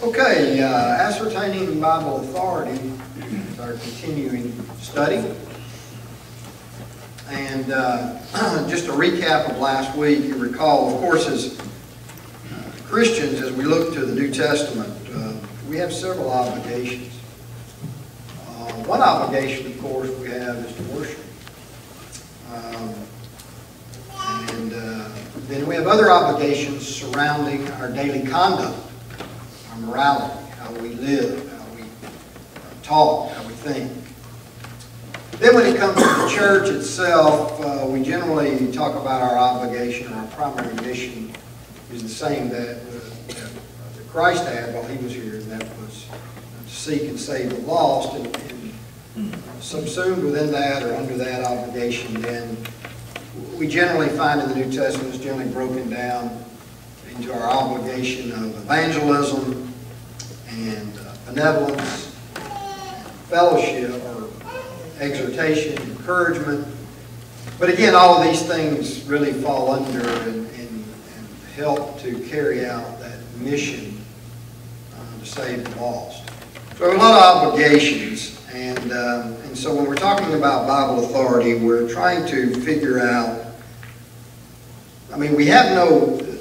Okay, ascertaining Bible authority is our continuing study. And just a recap of last week, you recall, of course, as Christians, as we look to the New Testament, we have several obligations. One obligation, of course, we have is to worship. Then we have other obligations surrounding our daily conduct, our morality, how we live, how we talk, how we think. Then when it comes to the church itself, we generally talk about our obligation, or our primary mission is the same that Christ had while he was here, and that was to seek and save the lost. And subsumed within that, or under that obligation, then we generally find in the New Testament is generally broken down into our obligation of evangelism and benevolence, fellowship, or exhortation, encouragement. But again, all of these things really fall under and help to carry out that mission to save the lost. So we have a lot of obligations, and so when we're talking about Bible authority, we're trying to figure out, we have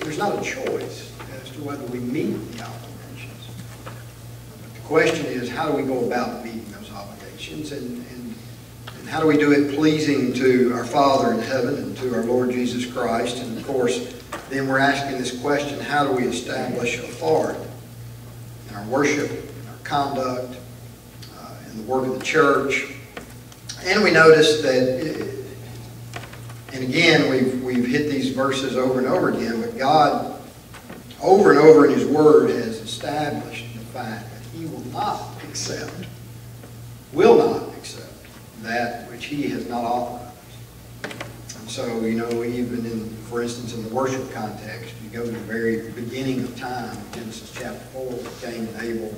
there's not a choice as to whether we meet the obligations. But the question is, how do we go about meeting those obligations, and how do we do it pleasing to our Father in heaven and to our Lord Jesus Christ? And of course, then we're asking this question, how do we establish authority in our worship, in our conduct, in the work of the church? And we notice that, and again, we've hit these verses over and over again, but God, over and over in His Word, has established the fact that He will not accept that which He has not authorized. And so, even for instance, in the worship context, you go to the very beginning of time, Genesis chapter 4, with Cain and Abel.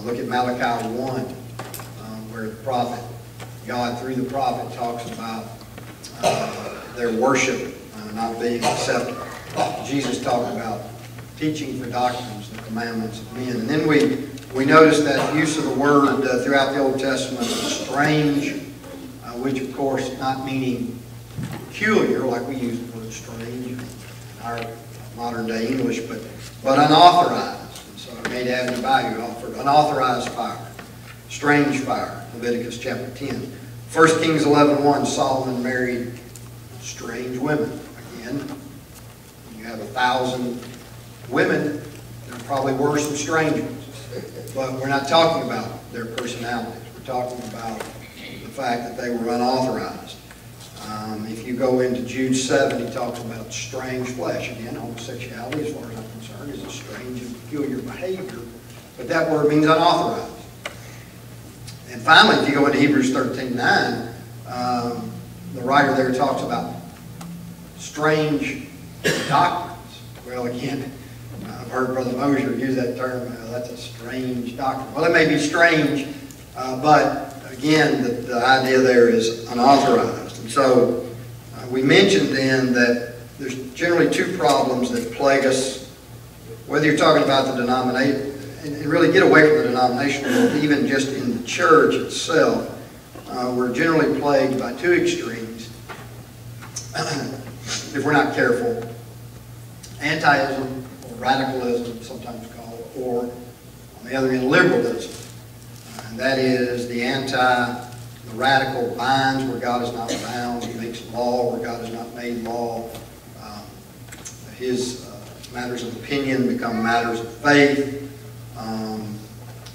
Look at Malachi 1, where the prophet, God through the prophet, talks about their worship not being acceptable. Jesus talked about teaching for doctrines, the commandments of men. And then we notice that use of the word throughout the Old Testament, strange, which of course not meaning peculiar, like we use the word strange in our modern day English, but unauthorized. And so it made Abner Bayou offered unauthorized fire, strange fire, Leviticus chapter 10. 1 Kings 11:1, Solomon married strange women. Again, you have 1,000 women, there probably were some strangers. But we're not talking about their personalities. We're talking about the fact that they were unauthorized. If you go into Jude 7, he talks about strange flesh. Again, homosexuality, as far as I'm concerned, is a strange and peculiar behavior. But that word means unauthorized. And finally, if you go into Hebrews 13:9, the writer there talks about strange doctrines. Well, again, I've heard Brother Mosier use that term, that's a strange doctrine. Well, it may be strange, but again, the idea there is unauthorized. And so we mentioned then that there's generally two problems that plague us, whether you're talking about the denomination, and really get away from the denominational world, even just in the church itself. We're generally plagued by two extremes, if we're not careful. Antiism, or radicalism, sometimes called, or on the other end, liberalism. And that is the radical binds where God is not bound. He makes law where God has not made law. His matters of opinion become matters of faith.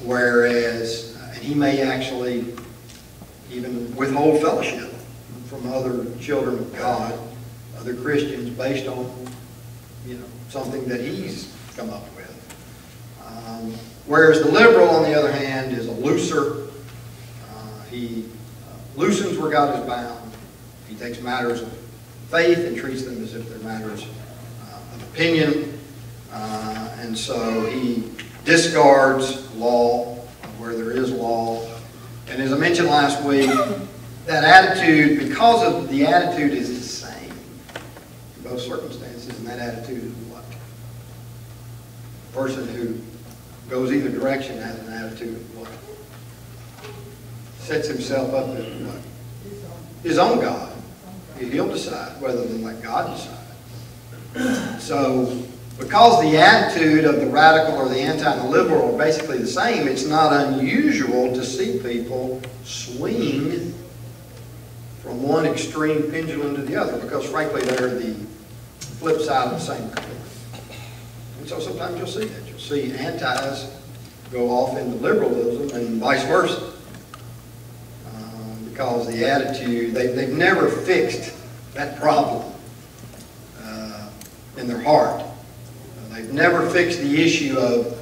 And he may actually even withhold fellowship from other children of God, other Christians, based on something that he's come up with. Whereas the liberal, on the other hand, is a looser. He loosens where God is bound. He takes matters of faith and treats them as if they're matters of opinion. And so he discards law where there is law. And as I mentioned last week, that attitude, because of the attitude is the same in both circumstances, and that attitude is what? A person who goes either direction, has an attitude of what? Sets himself up as what? His own God. He'll decide rather than let God decide. So, because the attitude of the radical or the anti and the liberal are basically the same, it's not unusual to see people swing from one extreme pendulum to the other, because frankly they're the flip side of the same coin. And so sometimes you'll see that. You'll see antis go off into liberalism and vice versa. Because the attitude, they've never fixed that problem in their heart. They've never fixed the issue of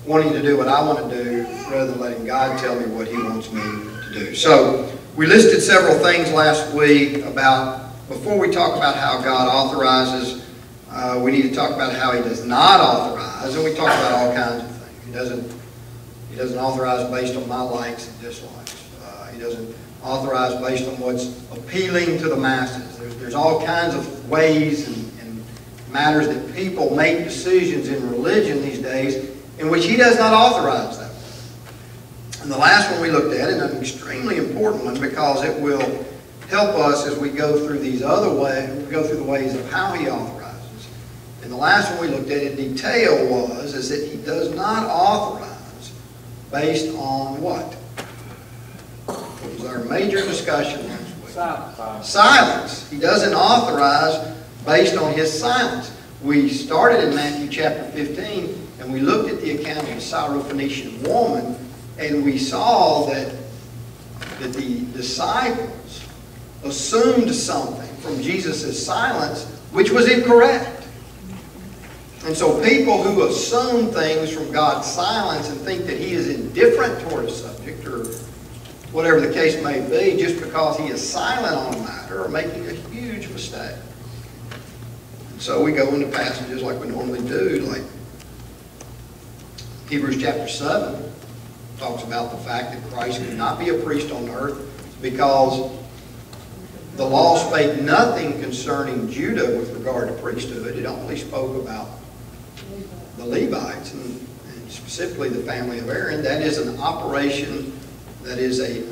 wanting to do what I want to do rather than letting God tell me what He wants me to do. So we listed several things last week about, before we talk about how God authorizes, we need to talk about how He does not authorize, and we talked about all kinds of things. He doesn't authorize based on my likes and dislikes. He doesn't authorize based on what's appealing to the masses. There's all kinds of ways and matters that people make decisions in religion these days in which He does not authorize that. And the last one we looked at, and an extremely important one because it will help us as we go through these other ways, we go through the ways of how He authorizes. And the last one we looked at in detail is that He does not authorize based on what? What was our major discussion last week? Silence. He doesn't authorize based on His silence. We started in Matthew chapter 15, and we looked at the account of the Syrophoenician woman, and we saw that the disciples assumed something from Jesus' silence which was incorrect. And so people who assume things from God's silence and think that He is indifferent toward a subject or whatever the case may be just because He is silent on a matter are making a huge mistake. And so we go into passages like we normally do, like Hebrews chapter 7 talks about the fact that Christ could not be a priest on earth because the law spake nothing concerning Judah with regard to priesthood. It only spoke about the Levites and specifically the family of Aaron. That is an operation, that is a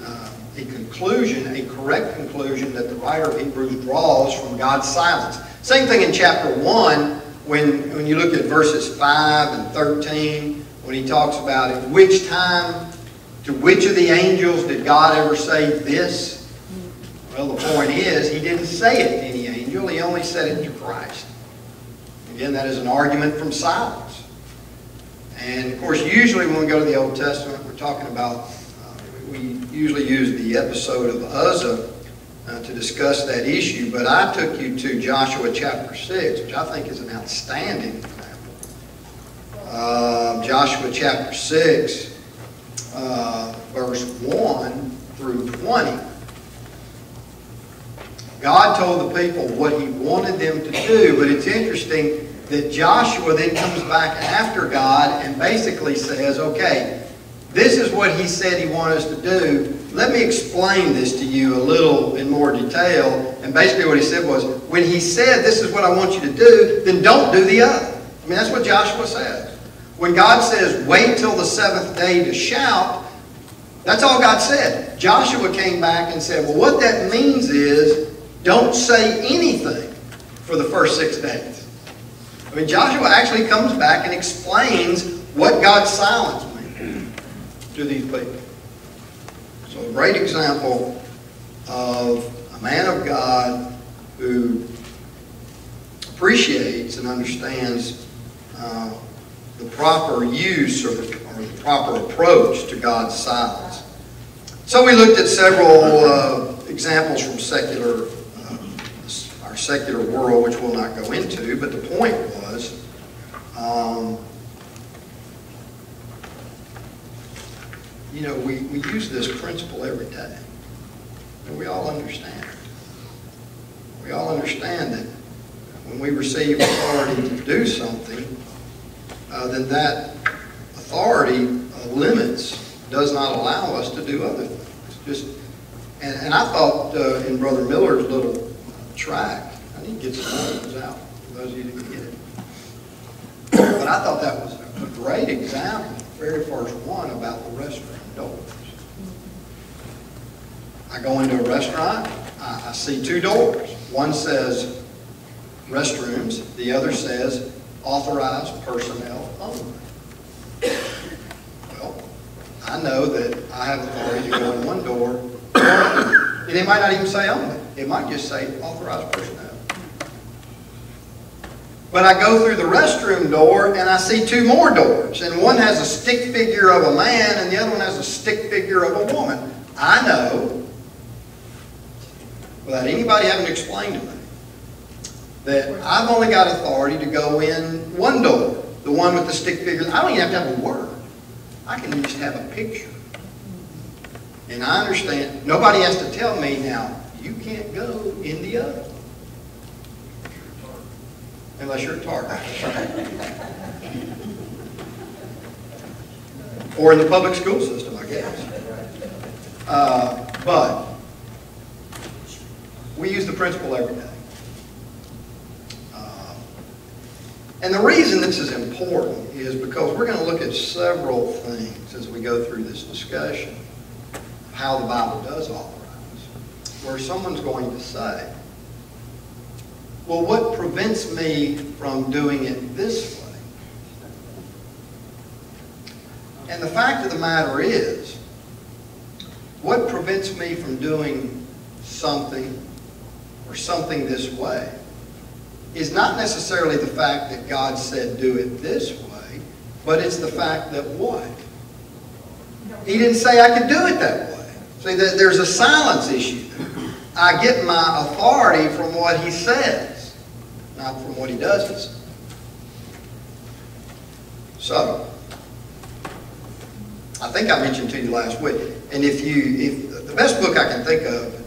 conclusion, a correct conclusion that the writer of Hebrews draws from God's silence. Same thing in chapter 1 when you look at verses 5 and 13 when he talks about at which time, to which of the angels did God ever say this? Well, the point is, He didn't say it to any angel. He only said it to Christ. Again, that is an argument from silence. And, of course, usually when we go to the Old Testament, we're talking about, we usually use the episode of Uzzah to discuss that issue. But I took you to Joshua chapter 6, which I think is an outstanding example. Joshua chapter 6, verse 1 through 20. God told the people what He wanted them to do, but it's interesting that Joshua then comes back after God and basically says, okay, this is what He said He wanted us to do. Let me explain this to you a little in more detail. And basically what He said was, when He said this is what I want you to do, then don't do the other. I mean, that's what Joshua says. When God says, wait till the seventh day to shout, that's all God said. Joshua came back and said, well, what that means is, don't say anything for the first 6 days. I mean, Joshua actually comes back and explains what God's silence means to these people. So a great example of a man of God who appreciates and understands the proper use or the proper approach to God's silence. So we looked at several examples from our secular world, which we'll not go into, but the point was you know, we use this principle every day, and we all understand it. We all understand that when we receive authority to do something, then that authority does not allow us to do other things. And I thought in Brother Miller's little track, I need to get some of those out, for those of you that can get it. But I thought that was a great example, the very first one, about the restroom doors. I go into a restaurant, I see two doors. One says restrooms, the other says authorized personnel only. Well, I know that I have authority to go in one door, and it might not even say only. It might just say authorized personnel. But I go through the restroom door and I see two more doors. And one has a stick figure of a man and the other one has a stick figure of a woman. I know, without anybody having to explain to me, that I've only got authority to go in one door, the one with the stick figure. I don't even have to have a word. I can just have a picture. And I understand, nobody has to tell me now, you can't go in the other. Unless you're a Target. Or in the public school system, I guess. But we use the principle every day. And the reason this is important is because we're going to look at several things as we go through this discussion of how the Bible does authorize, where someone's going to say, well, what prevents me from doing it this way? And the fact of the matter is, what prevents me from doing something or something this way is not necessarily the fact that God said do it this way, but it's the fact that what? He didn't say I could do it that way. See, there's a silence issue there. I get my authority from what He says, not from what He doesn't say. So, I think I mentioned to you last week, and if the best book I can think of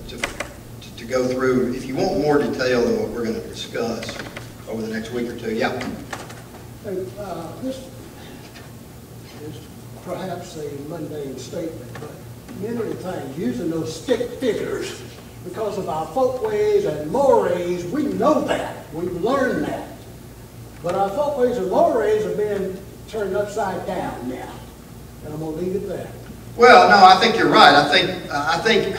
to go through, if you want more detail than what we're going to discuss over the next week or two, yeah. Hey, this is perhaps a mundane statement, but many of the things, using those stick figures, because of our folkways and mores, we know that. We've learned that. But our folkways and mores are being turned upside down now. And I'm going to leave it there. Well, no, I think you're right. I think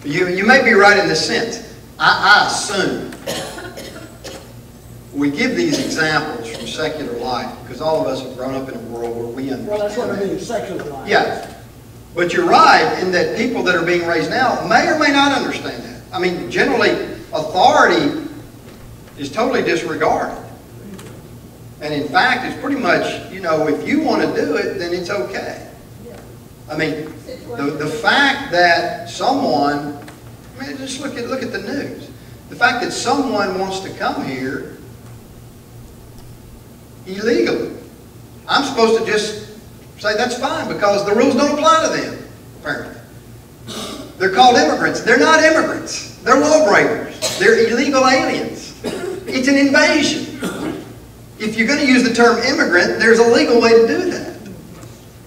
you may be right in this sense. I assume we give these examples from secular life because all of us have grown up in a world where we understand. Well, that's what I mean, secular life. Yeah. But you're right in that people that are being raised now may or may not understand that. I mean, generally, authority is totally disregarded. And in fact, it's pretty much, you know, if you want to do it, then it's okay. I mean, the fact that someone, I mean, just look at the news. The fact that someone wants to come here illegally, I'm supposed to just say that's fine because the rules don't apply to them, apparently. They're called immigrants. They're not immigrants. They're lawbreakers. They're illegal aliens. It's an invasion. If you're going to use the term immigrant, there's a legal way to do that.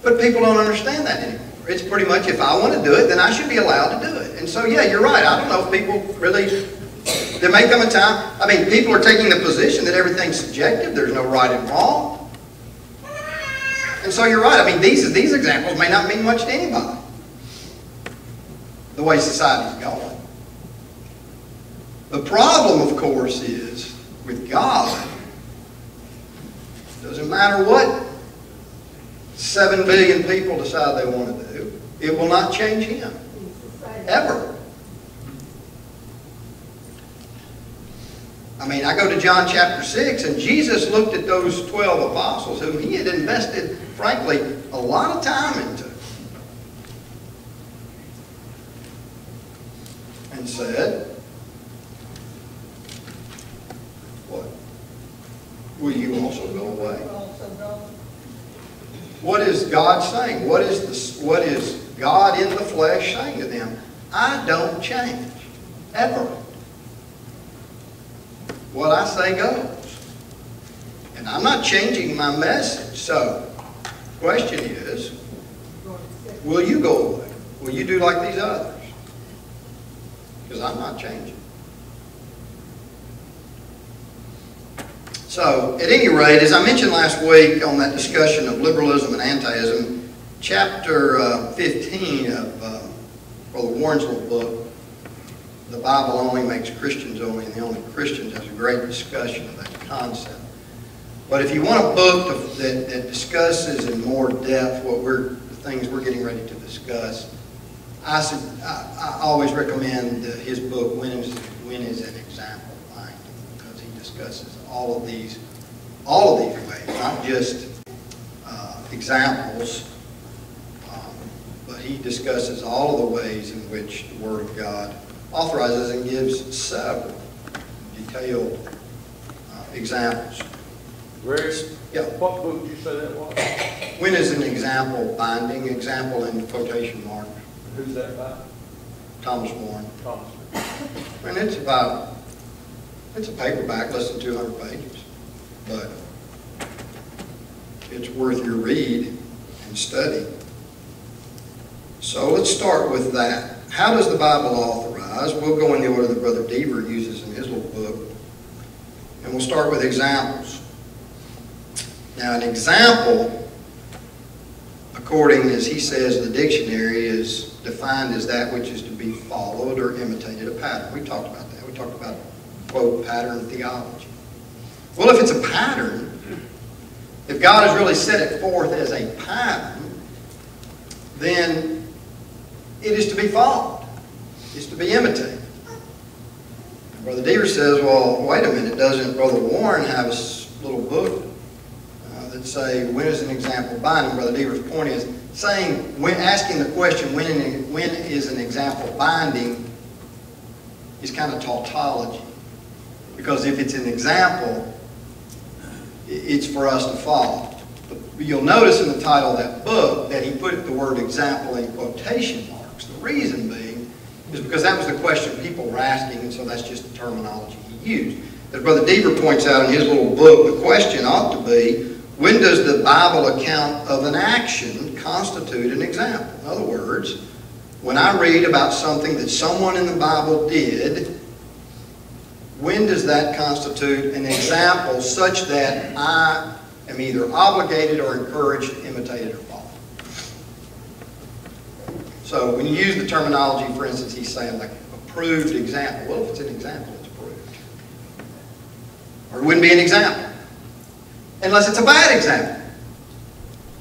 But people don't understand that anymore. It's pretty much, if I want to do it, then I should be allowed to do it. And so, yeah, you're right. I don't know if people really, there may come a time, I mean, people are taking the position that everything's subjective. There's no right and wrong. And so you're right. I mean, these examples may not mean much to anybody, the way society's going. The problem, of course, is with God, it doesn't matter what 7 billion people decide they want to do, it will not change Him. Ever. I mean, I go to John chapter 6, and Jesus looked at those 12 apostles whom He had invested, frankly, a lot of time into, and said, what? Will you also go away? What is God saying? What is God in the flesh saying to them? I don't change. Ever. What I say goes. And I'm not changing my message. So, the question is, will you go away? Will you do like these others? Because I'm not changing. So, at any rate, as I mentioned last week on that discussion of liberalism and antiism, chapter 15 of Brother Warren's little book, The Bible Only Makes Christians Only, and the Only Christians, has a great discussion of that concept. But if you want a book that discusses in more depth the things we're getting ready to discuss, I always recommend his book, When is an Example Binding, because he discusses all of these ways, not just examples, but he discusses all of the ways in which the Word of God authorizes and gives several detailed examples. Greg, Yeah. what book did you say that was? When is an example binding? Example in quotation marks. Who's that by? Thomas Warren. Thomas. And it's a paperback, less than 200 pages. But it's worth your read and study. So let's start with that. How does the Bible authorize? We'll go in the order that Brother Deaver uses in his little book. And we'll start with examples. Now, an example, according as he says the dictionary, is defined as that which is to be followed or imitated, a pattern. We talked about that. We talked about, quote, pattern theology. Well, if it's a pattern, if God has really set it forth as a pattern, then it is to be followed. It's to be imitated. And Brother Deaver says, well, wait a minute, doesn't Brother Warren have a little book that say, when is an example binding? Brother Deaver's point is saying, asking the question, when is an example binding, is kind of tautology. Because if it's an example, it's for us to follow. But you'll notice in the title of that book that he put the word example in quotation marks. The reason being is because that was the question people were asking, and so that's just the terminology he used. As Brother Deaver points out in his little book, the question ought to be, when does the Bible account of an action constitute an example? In other words, when I read about something that someone in the Bible did, when does that constitute an example such that I am either obligated or encouraged to imitate it or follow? So when you use the terminology, for instance, he's saying like approved example. Well, if it's an example, it's approved. Or it wouldn't be an example unless it's a bad example.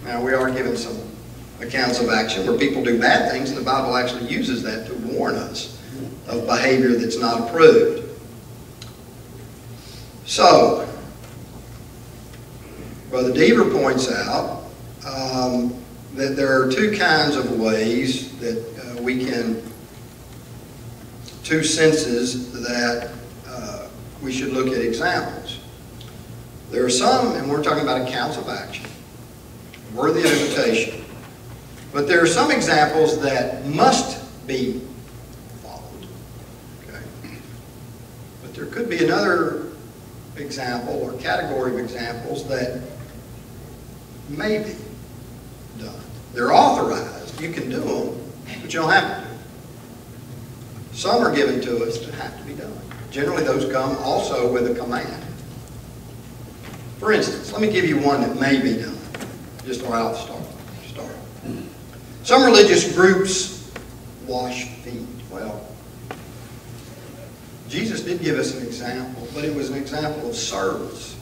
Now, we are given some accounts of action where people do bad things, and the Bible actually uses that to warn us of behavior that's not approved. So, Brother Deaver points out that there are two kinds of ways that two senses that we should look at examples. There are some, and we're talking about accounts of action, worthy of imitation. But there are some examples that must be followed. Okay? But there could be another example or category of examples that may be done. They're authorized. You can do them, but you don't have to do them. Some are given to us that have to be done. Generally, those come also with a command. For instance, let me give you one that may be done, just right off the start. Some religious groups wash feet. Well, Jesus did give us an example, but it was an example of service.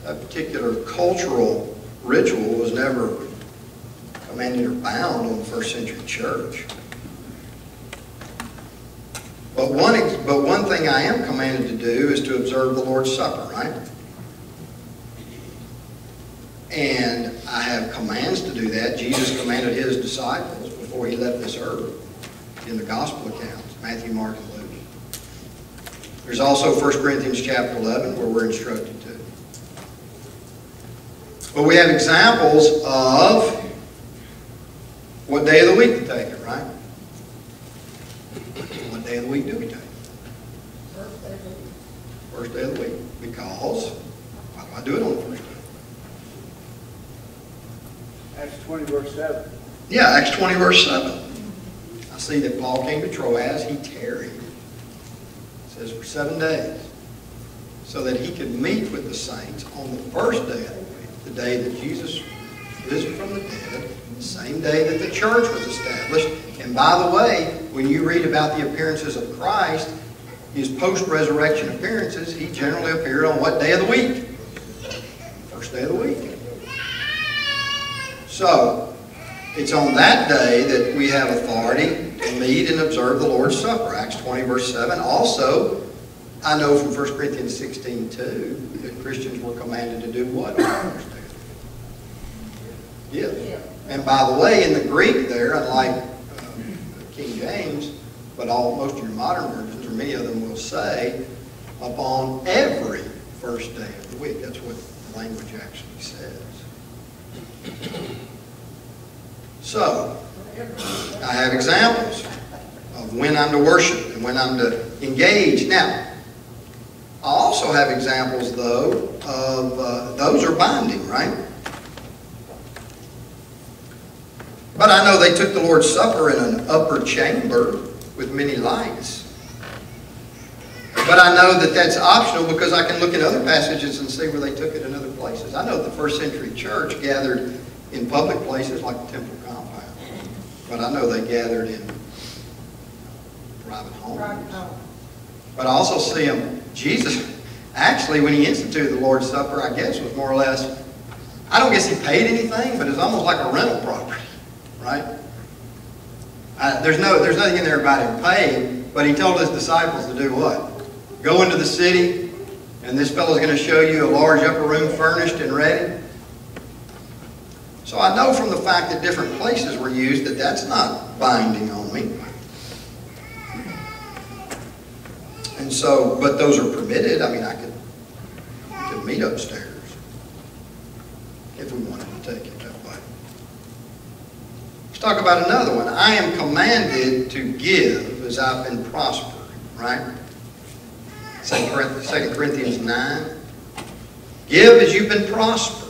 That particular cultural ritual was never commanded or bound on the first century church. But one thing I am commanded to do is to observe the Lord's Supper, right? And I have commands to do that. Jesus commanded his disciples before he left this earth in the gospel accounts, Matthew, Mark, and Luke. There's also 1 Corinthians chapter 11 where we're instructed to. But we have examples of what day of the week to take it, right? What day of the week do we take it? First day of the week. Because, why do I do it on the first day? Acts 20, verse 7. Yeah, Acts 20, verse 7. I see that Paul came to Troas. He tarried. It says for 7 days. so that he could meet with the saints on the first day of the week, the day that Jesus risen from the dead, the same day that the church was established. And by the way, when you read about the appearances of Christ, his post-resurrection appearances, he generally appeared on what day of the week? First day of the week. So, it's on that day that we have authority to meet and observe the Lord's Supper. Acts 20, verse 7. Also, I know from 1 Corinthians 16, 2, that Christians were commanded to do what on the first day? Yeah. And by the way, in the Greek there, unlike King James, but most of your modern versions, or many of them will say, upon every first day of the week. That's what the language actually says. So, I have examples of when I'm to worship and when I'm to engage. Now, I also have examples, though, of those are binding, right? But I know they took the Lord's Supper in an upper chamber with many lights. But I know that that's optional because I can look at other passages and see where they took it in other places. I know the first century church gathered in public places like the temple compound. But I know they gathered in private homes. But I also see them, Jesus, actually when he instituted the Lord's Supper, I guess was more or less, I don't guess he paid anything, but it's almost like a rental property. Right? There's nothing in there about him paying, but he told his disciples to do what? Go into the city, and this fellow's going to show you a large upper room furnished and ready. So I know from the fact that different places were used that that's not binding on me. And so, but those are permitted. I mean, I could meet upstairs if we wanted to take it that way. Let's talk about another one. I am commanded to give as I've been prospering, right? 2 Corinthians 9. Give as you've been prospered.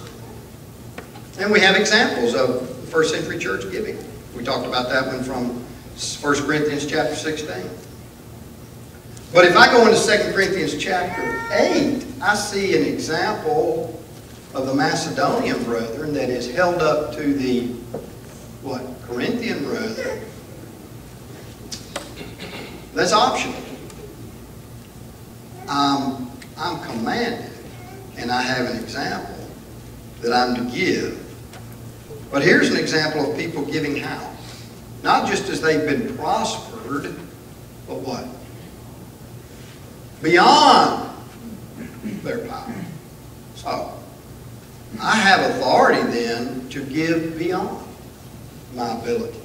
And we have examples of the first century church giving. We talked about that one from 1 Corinthians chapter 16. But if I go into 2 Corinthians chapter 8, I see an example of the Macedonian brethren that is held up to the, what, Corinthian brethren. That's optional. I'm commanded, and I have an example that I'm to give. But here's an example of people giving how? Not just as they've been prospered, but what? Beyond their power. So, I have authority then to give beyond my ability.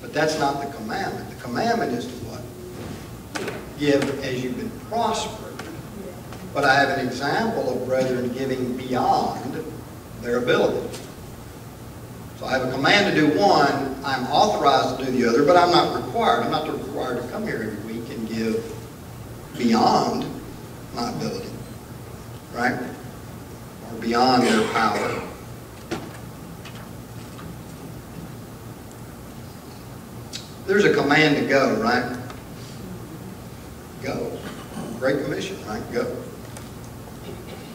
But that's not the commandment. The commandment is to what? Give as you've been prospered. But I have an example of brethren giving beyond their ability. So I have a command to do one, I'm authorized to do the other, but I'm not required. I'm not required to come here every week and give beyond my ability. Right? Or beyond their power. There's a command to go, right? Go. Great Commission, right? Go.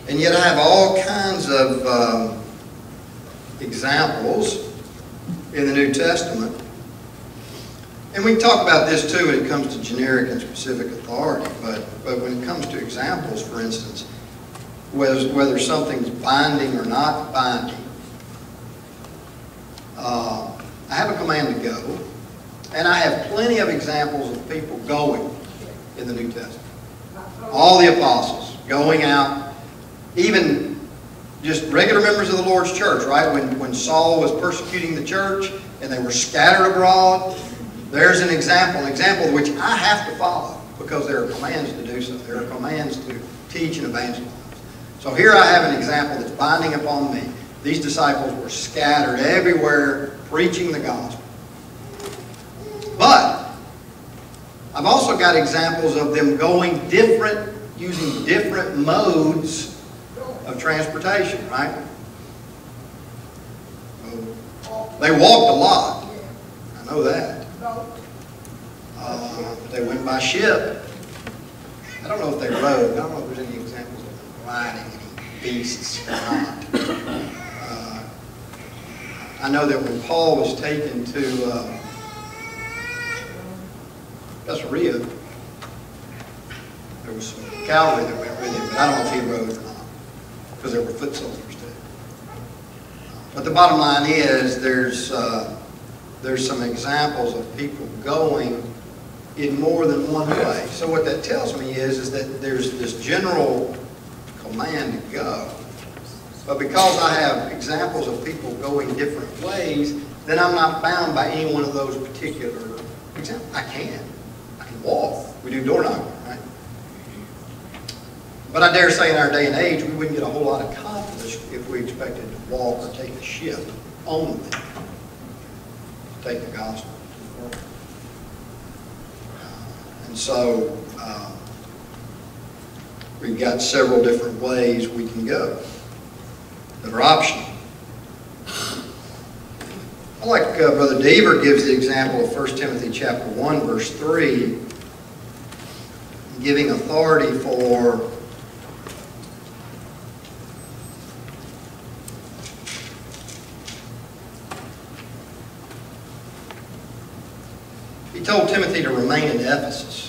And yet I have all kinds of examples in the New Testament. And we can talk about this too when it comes to generic and specific authority. But when it comes to examples, for instance, whether something's binding or not binding, I have a command to go. And I have plenty of examples of people going in the New Testament. All the apostles going out, even just regular members of the Lord's church, right? When Saul was persecuting the church and they were scattered abroad, there's an example which I have to follow because there are commands to do so. There are commands to teach and evangelize. So here I have an example that's binding upon me. These disciples were scattered everywhere preaching the gospel. But I've also got examples of them going different, using different modes of transportation, right? They walked a lot. I know that. They went by ship. I don't know if they rode. I don't know if there's any examples of them riding any beasts or not. I know that when Paul was taken to Caesarea, there was some cavalry that went with him, but I don't know if he rode or not, because there were foot soldiers too. But the bottom line is there's some examples of people going in more than one way. So what that tells me is that there's this general command to go. But because I have examples of people going different ways, then I'm not bound by any one of those particular examples. I can walk. We do door knocking, right? But I dare say in our day and age, we wouldn't get a whole lot accomplished if we expected to walk or take a ship only. Take the gospel. And so we've got several different ways we can go that are optional. I like Brother Deaver gives the example of 1 Timothy chapter 1, verse 3, giving authority for he told Timothy to remain in Ephesus.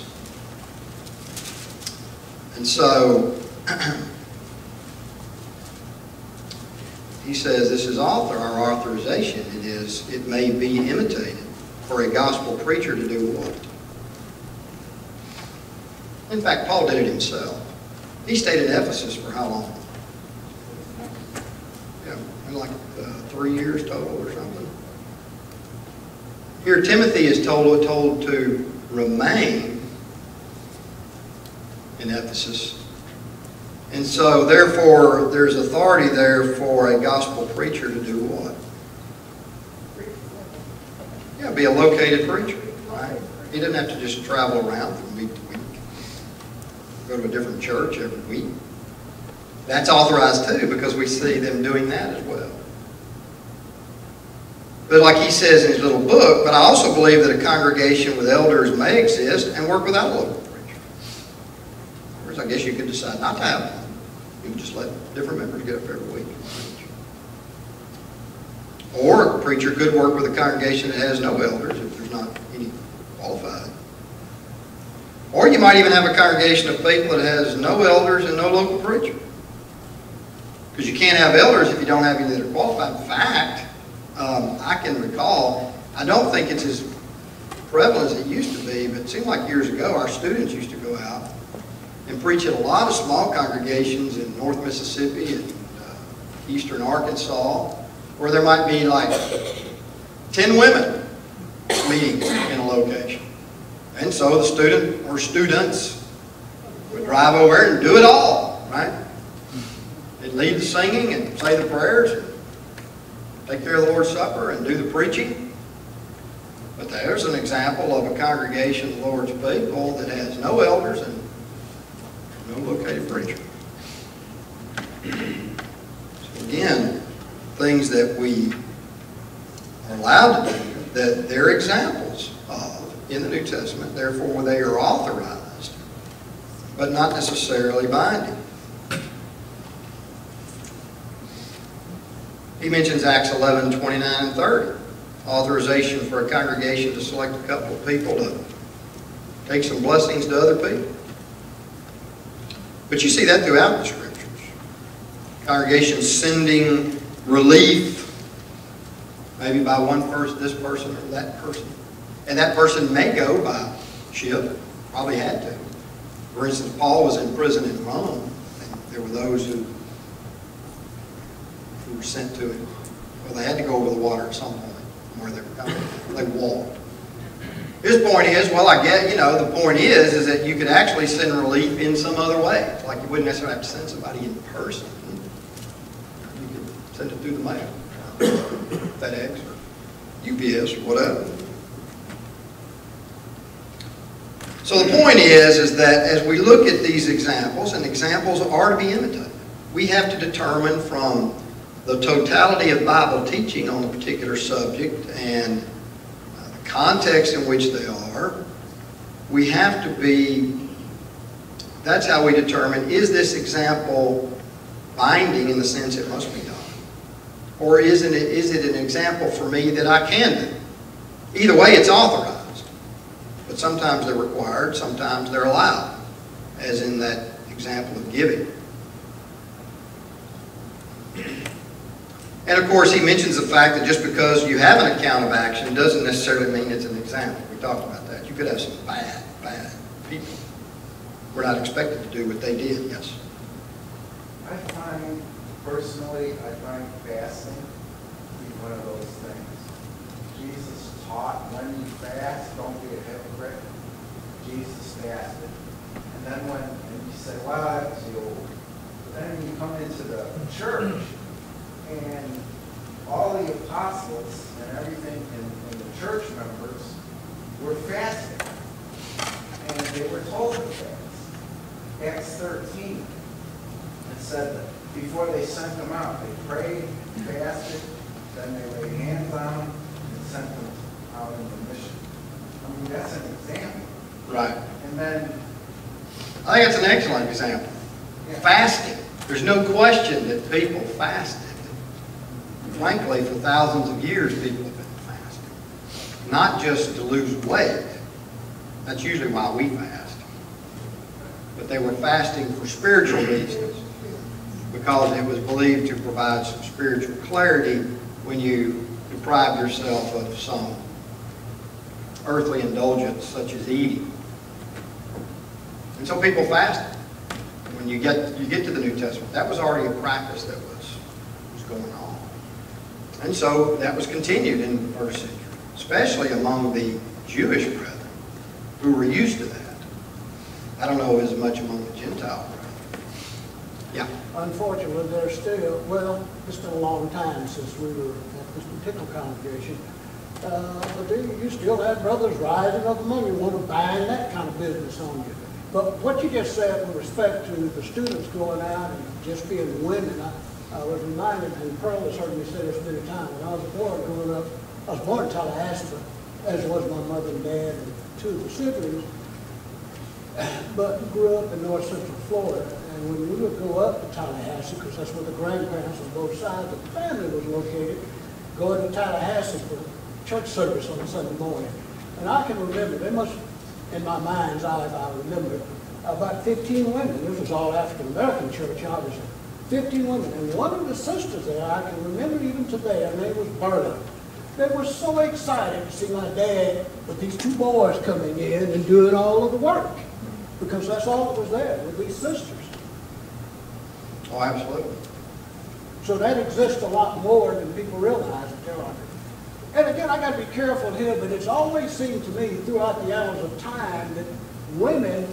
And so he says this is our authorization. It may be imitated for a gospel preacher to do what? In fact, Paul did it himself. He stayed in Ephesus for how long? Yeah, like 3 years total or something. Here Timothy is told to remain in Ephesus. And so, therefore, there's authority there for a gospel preacher to do what? Yeah, be a located preacher, right? He doesn't have to just travel around from week to week. Go to a different church every week. That's authorized too, because we see them doing that as well. But like he says in his little book, but I also believe that a congregation with elders may exist and work without a local preacher. Whereas I guess you could decide not to have one. You can just let different members get up every week. Or a preacher could work with a congregation that has no elders if there's not any qualified. Or you might even have a congregation of people that has no elders and no local preacher. Because you can't have elders if you don't have any that are qualified. In fact, I can recall, I don't think it's as prevalent as it used to be, but it seemed like years ago our students used to go out and preach at a lot of small congregations in North Mississippi and eastern Arkansas, where there might be like 10 women meeting in a location. And so the student or students would drive over and do it all, right? They'd lead the singing and say the prayers and take care of the Lord's Supper and do the preaching. But there's an example of a congregation of the Lord's people that has no elders and no located preacher. So again, things that we are allowed to do, that they're examples of in the New Testament, therefore they are authorized, but not necessarily binding. He mentions Acts 11, 29 and 30. Authorization for a congregation to select a couple of people to take some blessings to other people. But you see that throughout the Scriptures. Congregations sending relief, maybe by one person, this person or that person. And that person may go by ship, probably had to. For instance, Paul was in prison in Rome, and there were those who were sent to him. Well, they had to go over the water at some point where they were coming. They walked. His point is, well, I get, the point is that you could actually send relief in some other way. Like you wouldn't necessarily have to send somebody in person. You could send it through the mail, FedEx or UPS or whatever. So the point is that as we look at these examples, and examples are to be imitated, we have to determine from the totality of Bible teaching on a particular subject and the context in which they are, we have to be That's how we determine, is this example binding in the sense it must be done? Or is it an example for me that I can do? Either way, it's authorized. But sometimes they're required, sometimes they're allowed, as in that example of giving. And of course, he mentions the fact that just because you have an account of action doesn't necessarily mean it's an example. We talked about that. You could have some bad people. We're not expected to do what they did. Yes? Personally, I find fasting to be one of those things. Jesus taught when you fast, don't be a hypocrite. Jesus fasted. And then and you say, well, that's the old. But then you come into the church, and all the apostles and everything in the church members were fasting. And they were told to fast. Acts 13, it said that before they sent them out, they prayed, fasted, then they laid hands on them and sent them out on the mission. I mean, that's an example. Right. And then, I think it's an excellent example. Yeah. Fasting. There's no question that people fasted. Frankly, for thousands of years, people have been fasting. Not just to lose weight. That's usually why we fast. But they were fasting for spiritual reasons, because it was believed to provide some spiritual clarity when you deprive yourself of some earthly indulgence, such as eating. And so people fasted. When you get to the New Testament, that was already a practice that was going on. And so that was continued in the first century, especially among the Jewish brethren who were used to that. I don't know as much among the Gentile brethren. Yeah. Unfortunately, there's still, well, it's been a long time since we were at this particular congregation. But you still have brothers rising up among you, want to bind that kind of business on you. But what you just said with respect to the students going out and just being women, I was reminded, and Pearl has heard me say this many times, when I was a boy growing up, I was born in Tallahassee, as was my mother and dad and two of the siblings, but grew up in north central Florida. And when we would go up to Tallahassee, because that's where the grandparents on both sides of the family was located, going to Tallahassee for church service on a Sunday morning. And I can remember, they must, in my mind's eye, I remember, about 15 women. This was all African-American church, obviously. 15 women. And one of the sisters there, I can remember even today, her name was Berta. They were so excited to see my dad with these two boys coming in and doing all of the work. Because that's all that was there, with these sisters. Oh, absolutely. So that exists a lot more than people realize that there are. And again, I got to be careful here, but it's always seemed to me throughout the annals of time that women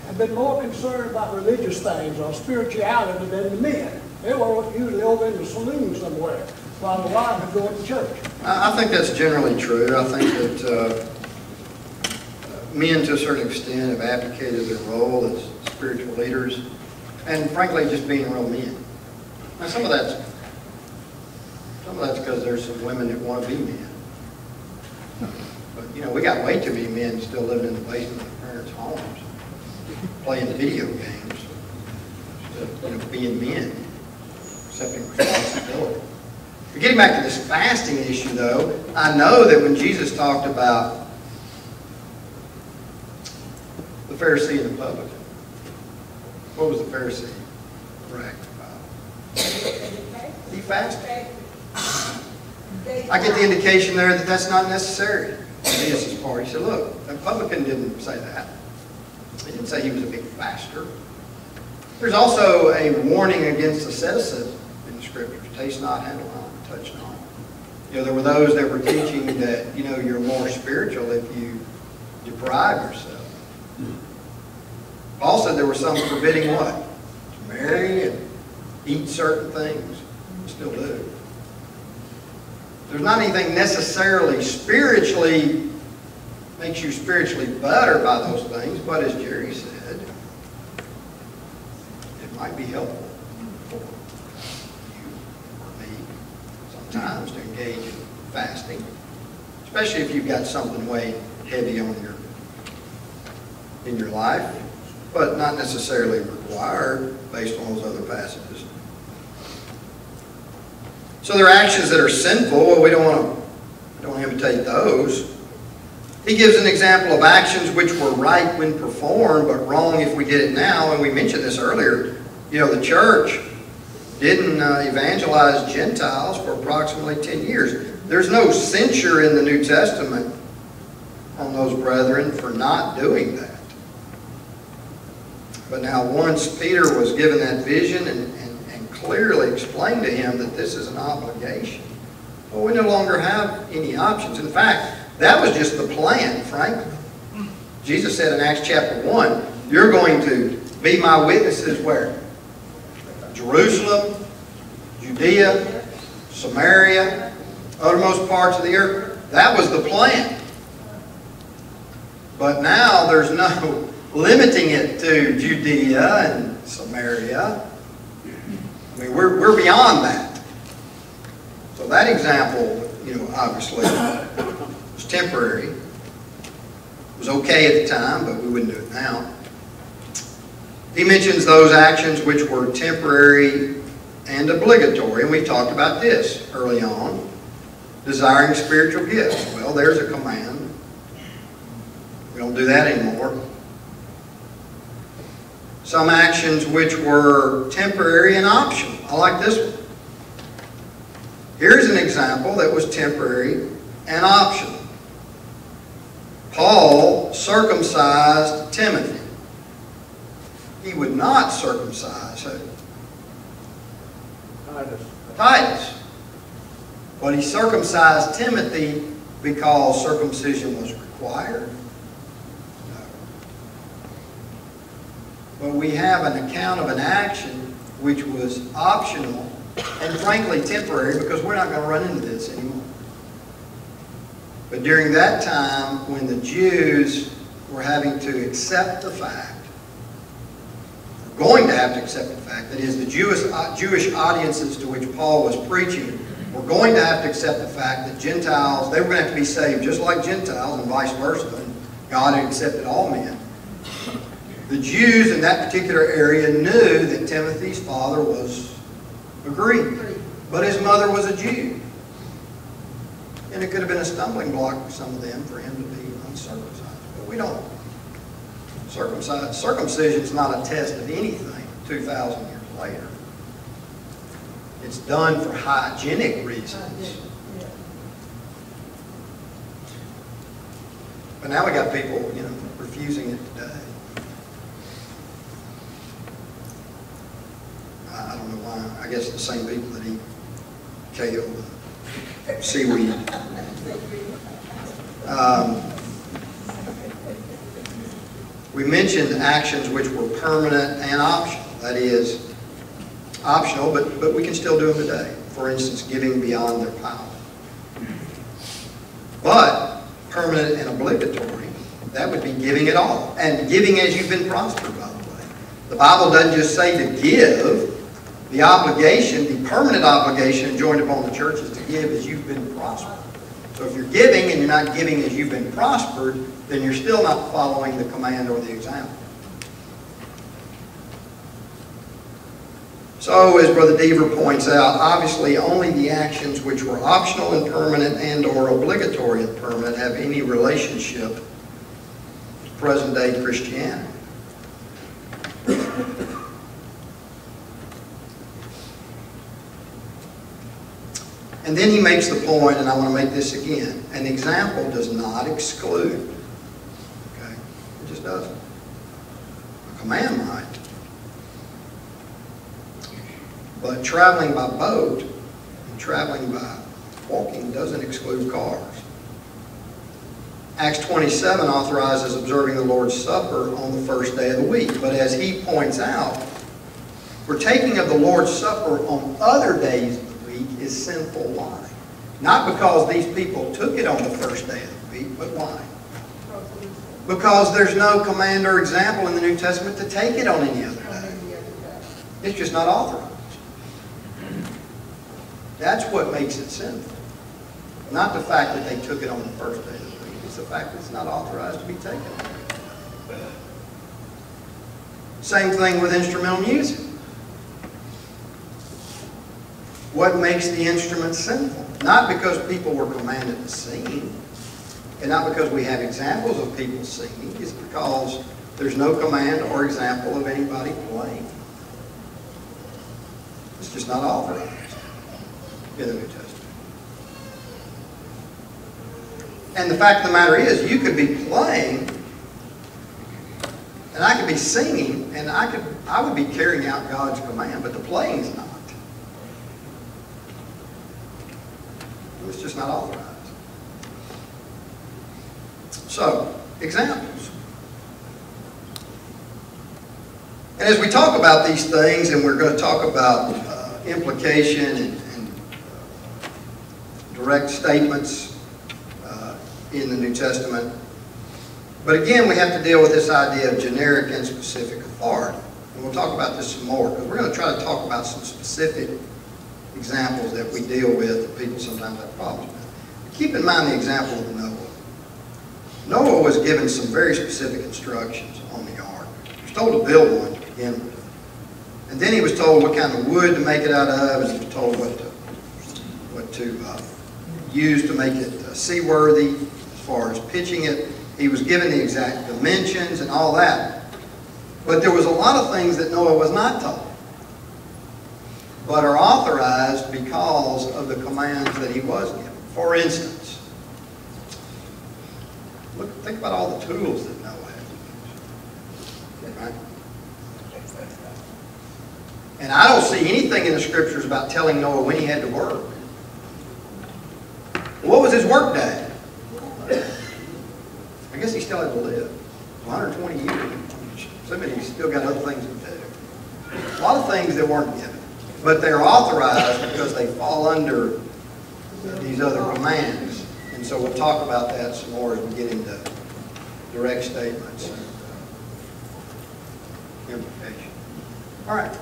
have been more concerned about religious things or spirituality than the men. They were usually over in the saloon somewhere while the wives would go to church. I think that's generally true. I think that men, to a certain extent, have abdicated their role as spiritual leaders, and frankly, just being real men. Now, some of that's because there's some women that want to be men. But, you know, we got way too many men still living in the basement of their parents' homes, playing video games, instead of, being men, accepting responsibility. But getting back to this fasting issue, though, I know that when Jesus talked about the Pharisee and the publican, what was the Pharisee bragging about? He fasted. I get the indication there that that's not necessary. Jesus' part. He said, look, the publican didn't say that. He didn't say he was a big faster. There's also a warning against asceticism in the Scriptures. Taste not, handle not, touch not. There were those that were teaching that, you're more spiritual if you deprive yourself. Paul said there were some forbidding what? To marry and eat certain things. Still do. There's not anything necessarily spiritually makes you spiritually better by those things, but as Jerry said, it might be helpful for you or me sometimes to engage in fasting, especially if you've got something weighing heavy on in your life. but not necessarily required based on those other passages. So there are actions that are sinful. Well, we don't imitate those. He gives an example of actions which were right when performed, but wrong if we did it now. And we mentioned this earlier. You know, the church didn't evangelize Gentiles for approximately 10 years. There's no censure in the New Testament on those brethren for not doing that. But now once Peter was given that vision and clearly explained to him that this is an obligation, well, we no longer have any options. In fact, that was just the plan, frankly. Jesus said in Acts chapter 1, you're going to be my witnesses where? Jerusalem, Judea, Samaria, uttermost parts of the earth. That was the plan. But now there's no limiting it to Judea and Samaria. I mean, we're beyond that. So that example, you know, obviously was temporary. It was okay at the time, but we wouldn't do it now. He mentions those actions which were temporary and obligatory, and we talked about this early on. Desiring spiritual gifts. Well, there's a command. We don't do that anymore. Some actions which were temporary and optional. I like this one. Here's an example that was temporary and optional. Paul circumcised Timothy. He would not circumcise who? Titus. But he circumcised Timothy because circumcision was required. No. But we have an account of an action which was optional and frankly temporary, because we're not going to run into this anymore. But during that time, when the Jews were having to accept the fact, going to have to accept the fact, that is, the Jewish audiences to which Paul was preaching were going to have to accept the fact that Gentiles, they were going to have to be saved just like Gentiles and vice versa, and God had accepted all men. The Jews in that particular area knew that Timothy's father was a Greek, but his mother was a Jew. And it could have been a stumbling block for some of them for him to be uncircumcised. But we don't. Circumcision is not a test of anything 2,000 years later. It's done for hygienic reasons. But now we got people, you know, refusing it today. I don't know why. I guess the same people that eat kale and seaweed. We mentioned actions which were permanent and optional. That is, optional, but we can still do them today. For instance, giving beyond their power. But permanent and obligatory, that would be giving it all. And giving as you've been prospered, by the way. The Bible doesn't just say to give. The obligation, the permanent obligation enjoined upon the church is to give as you've been prospered. So if you're giving and you're not giving as you've been prospered, then you're still not following the command or the example. So, as Brother Deaver points out, obviously only the actions which were optional and permanent and or obligatory and permanent have any relationship to present-day Christianity. And then he makes the point, and I want to make this again, an example does not exclude. Okay? It just doesn't. A command might. But traveling by boat and traveling by walking doesn't exclude cars. Acts 27 authorizes observing the Lord's Supper on the first day of the week. But as he points out, partaking of the Lord's Supper on other days of the week is sinful. Why? Not because these people took it on the first day of the week, but why? Because there's no command or example in the New Testament to take it on any other day. It's just not authorized. That's what makes it sinful. Not the fact that they took it on the first day of the week. It's the fact that it's not authorized to be taken. Same thing with instrumental music. What makes the instrument sinful? Not because people were commanded to sing, and not because we have examples of people singing. It's because there's no command or example of anybody playing. It's just not authorized in the New Testament. And the fact of the matter is, you could be playing, and I could be singing, and I would be carrying out God's command, but the playing's not. It's just not authorized. So, examples. And as we talk about these things, and we're going to talk about implication and direct statements in the New Testament, but again, we have to deal with this idea of generic and specific authority. And we'll talk about this some more, because we're going to try to talk about some specific examples that we deal with that people sometimes have problems with. But keep in mind the example of Noah. Noah was given some very specific instructions on the ark. He was told to build one to begin with. And then he was told what kind of wood to make it out of, and he was told what to use to make it seaworthy as far as pitching it. He was given the exact dimensions and all that. But there was a lot of things that Noah was not told, but are authorized because of the commands that he was given. For instance, think about all the tools that Noah had to use. Right? And I don't see anything in the scriptures about telling Noah when he had to work. What was his work day? I guess he still had to live. 120 years. Somebody still got other things to do. A lot of things that weren't given. But they're authorized because they fall under these other commands. And so we'll talk about that some more as we get into direct statements and implication. All right.